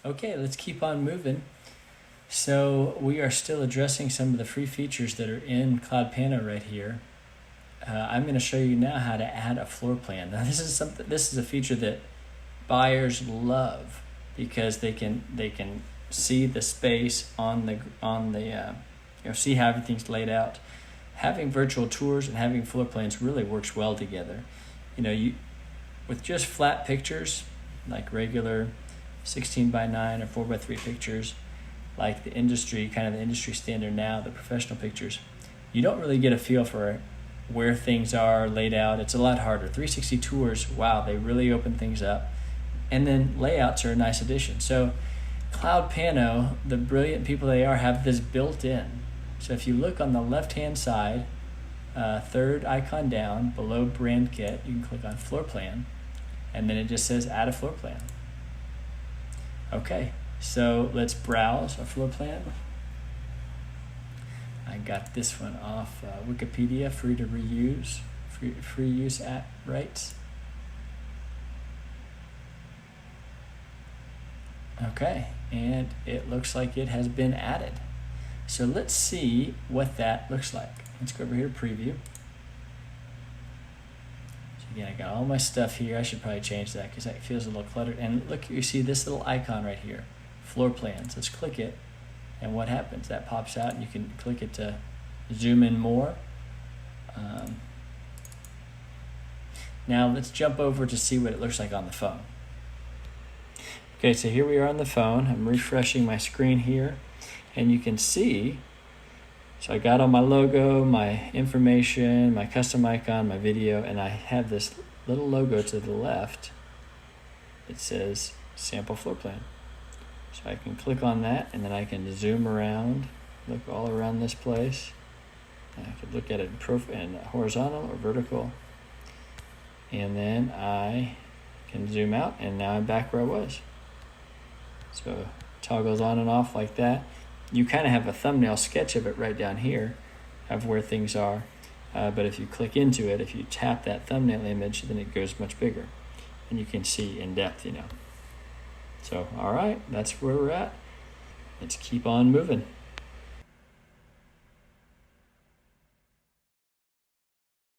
Okay, let's keep on moving. So we are still addressing some of the free features that are in CloudPano right here. I'm going to show you now how to add a floor plan. Now this is a feature that buyers love because they can see the space on the see how everything's laid out. Having virtual tours and having floor plans really works well together. With just flat pictures like regular 16 by 9 or 4 by 3 pictures, like the industry standard now, the professional pictures, you don't really get a feel for where things are laid out. It's a lot harder. 360 tours, wow, they really open things up. And then layouts are a nice addition. So CloudPano, the brilliant people they are, have this built in. So if you look on the left-hand side, third icon down below brand kit, you can click on floor plan, and then it just says add a floor plan. Okay, so let's browse a floor plan. I got this one off Wikipedia, free to reuse, free use at rights. Okay, and it looks like it has been added. So let's see what that looks like. Let's go over here to preview. So again, I got all my stuff here. I should probably change that because that feels a little cluttered. And look, you see this little icon right here, floor plans. Let's click it, and what happens? That pops out, and you can click it to zoom in more. Now let's jump over to see what it looks like on the phone. Okay, so here we are on the phone. I'm refreshing my screen here, and you can see, so I got all my logo, my information, my custom icon, my video, and I have this little logo to the left that says sample floor plan. So I can click on that, and then I can zoom around, look all around this place. And I could look at it in horizontal or vertical, and then I can zoom out, and now I'm back where I was. So toggles on and off like that. You kind of have a thumbnail sketch of it right down here of where things are. But if you click into it, if you tap that thumbnail image, then it goes much bigger. And you can see in depth, So, all right, that's where we're at. Let's keep on moving.